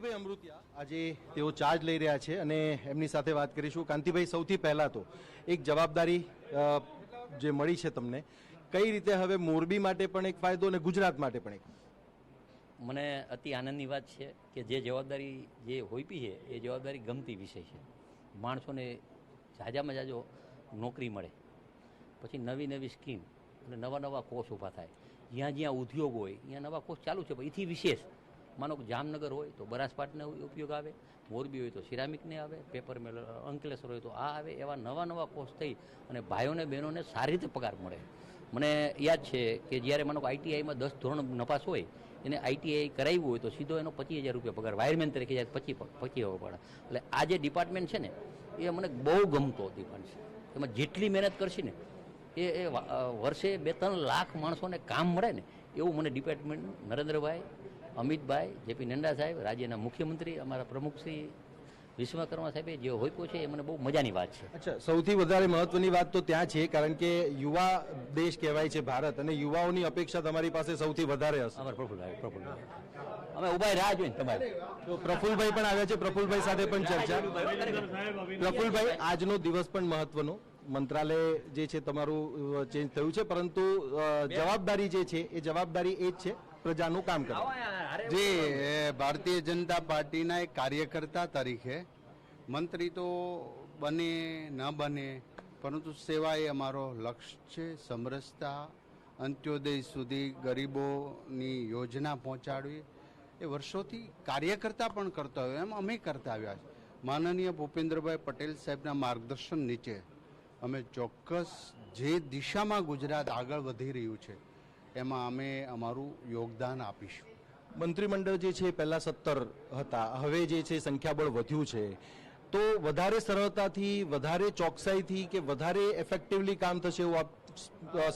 કાંતિભાઈ અમૃતિયા આજે તેઓ ચાર્જ લઈ રહ્યા છે અને એમની સાથે વાત કરીશું. કાંતિભાઈ, સૌથી પહેલા તો એક જવાબદારી જે મળી છે તમને, કઈ રીતે હવે મોરબી માટે પણ એક ફાયદો અને ગુજરાત માટે પણ એક? મને અતિ આનંદની વાત છે કે જે જવાબદારી જે હોઈપી છે એ જવાબદારી ગમતી વિષય છે. માણસોને જાજામાં જાજો નોકરી મળે, પછી નવી નવી સ્કીમ અને નવા નવા કોર્સ ઊભા થાય. જ્યાં જ્યાં ઉદ્યોગ હોય ત્યાં નવા કોર્સ ચાલુ છે. પણ એથી વિશેષ માનો કે જામનગર હોય તો બનાસકાંઠાને ઉપયોગ આવે, મોરબી હોય તો સિરામિકને આવે, પેપર મિલ અંકલેશ્વર હોય તો આ આવે. એવા નવા નવા કોર્સ થઈ અને ભાઈઓને બહેનોને સારી રીતે પગાર મળે. મને યાદ છે કે જ્યારે માનો કે આઈટીઆઈમાં 10 ધોરણ નપાસ હોય એને આઈટીઆઈ કરાવ્યું હોય તો સીધો એનો 25,000 રૂપિયા પગાર, વાયરમેન તરીકે જાય 25 પડે. એટલે આ જે ડિપાર્ટમેન્ટ છે ને એ મને બહુ ગમતો ડિપાર્ટમેન્ટ છે. એમાં જેટલી મહેનત કરશે ને એ વર્ષે 2-3 લાખ માણસોને કામ મળે ને એવું મને ડિપાર્ટમેન્ટ નરેન્દ્રભાઈ, અમિતભાઈ, જેપી નડ્ડા સાહેબ, રાજ્યના મુખ્યમંત્રી, અમારા પ્રમુખ શ્રી વિશ્વકર્મા સાહેબે જે હોઈપો છે એ મને બહુ મજાની વાત છે. અચ્છા, સૌથી વધારે મહત્વની વાત તો ત્યાં છે, કારણ કે યુવા દેશ કહેવાય છે ભારત, અને યુવાઓની અપેક્ષા તમારી પાસે સૌથી વધારે હશે. અમારા પ્રફુલભાઈ અમે ઉભા રાહ જોઈને તમારે. તો પ્રફુલભાઈ પણ આવ્યા છે, પ્રફુલભાઈ સાથે પણ ચર્ચા. પ્રફુલભાઈ, આજનો દિવસ પણ મહત્વનો, મંત્રાલય જે છે તમારું ચેન્જ થયું છે, પરંતુ જવાબદારી જે છે એ જવાબદારી એ જ છે, પ્રજાનું કામ કરવું. જી, ભારતીય જનતા પાર્ટીના એક કાર્યકર્તા તરીકે મંત્રી તો બને ન બને, પરંતુ સેવા એ અમારો લક્ષ્ય છે. સમરસતા, અંત્યોદય સુધી ગરીબોની યોજના પહોંચાડવી એ વર્ષોથી કાર્યકર્તા પણ કરતા હોય એમ અમે કરતા આવ્યા છે. માનનીય ભૂપેન્દ્રભાઈ પટેલ સાહેબના માર્ગદર્શન નીચે અમે ચોક્કસ જે દિશામાં ગુજરાત આગળ વધી રહ્યું છે એમાં અમે અમારું યોગદાન આપીશું. મંત્રીમંડળ જે છે પહેલા 17 હતા, હવે જે છે સંખ્યાબળ વધ્યું છે, તો વધારે સરળતાથી, વધારે ચોકસાઈથી કે વધારે ઇફેક્ટિવલી કામ થશે એવું આપ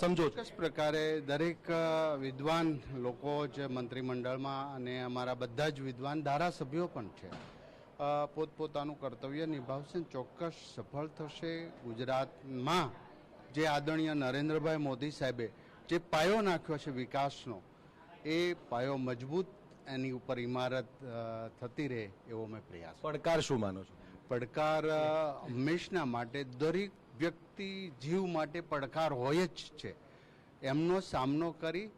સમજો છો? ચોક્કસ પ્રકારે દરેક વિદ્વાન લોકો જ મંત્રીમંડળમાં અને અમારા બધા જ વિદ્વાન ધારાસભ્યો પણ છે, પોતપોતાનું કર્તવ્ય નિભાવશે, ચોક્કસ સફળ થશે. ગુજરાતમાં જે આદરણીય નરેન્દ્રભાઈ મોદી સાહેબે જે પાયો નાખ્યો છે વિકાસનો, એ પાયો મજબૂત, એની ઉપર ઇમારત થતી રહે એવો મેં પ્રયાસ. પડકાર શું માનો છો? પડકાર હંમેશના માટે દરેક વ્યક્તિ જીવ માટે પડકાર હોય જ છે. એમનો સામનો કરી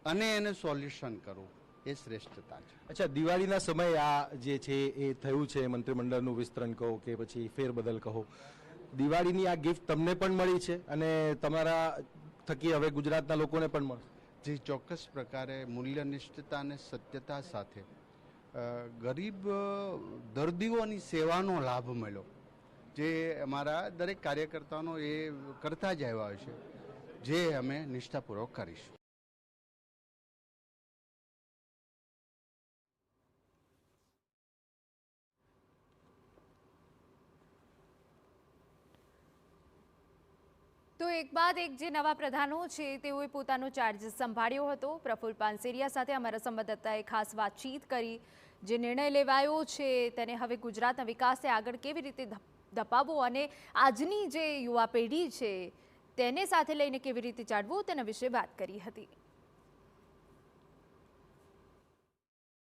અને એને સોલ્યુશન કરવું એ શ્રેષ્ઠતા છે. અચ્છા, દિવાળીના સમયે આ જે છે એ થયું છે, મંત્રીમંડળનું વિસ્તરણ કહો કે પછી ફેરબદલ કહો, દિવાળીની આ ગિફ્ટ તમને પણ મળી છે અને તમારા થકી હવે ગુજરાતના લોકોને પણ મળશે. જે ચોક્કસ પ્રકારે મૂલ્યનિષ્ઠતા અને સત્યતા સાથે ગરીબ દર્દીઓની સેવાનો લાભ મળ્યો, જે અમારા દરેક કાર્યકર્તાઓનો એ કરતા જ આવ્યા છે, જે અમે નિષ્ઠાપૂર્વક કરીશું. તો એક બાદ એક જે નવા પ્રધાનો છે તેઓએ પોતાનો ચાર્જ સંભાળ્યો હતો. પ્રફુલ્લ પાનસેરિયા સાથે અમારા સંવાદદાતાએ ખાસ વાતચીત કરી. જે નિર્ણય લેવાયો છે તેને હવે ગુજરાતના વિકાસને આગળ કેવી રીતે ધપાવવો અને આજની જે યુવા પેઢી છે તેને સાથે લઈને કેવી રીતે ચાલવું તેના વિશે વાત કરી હતી.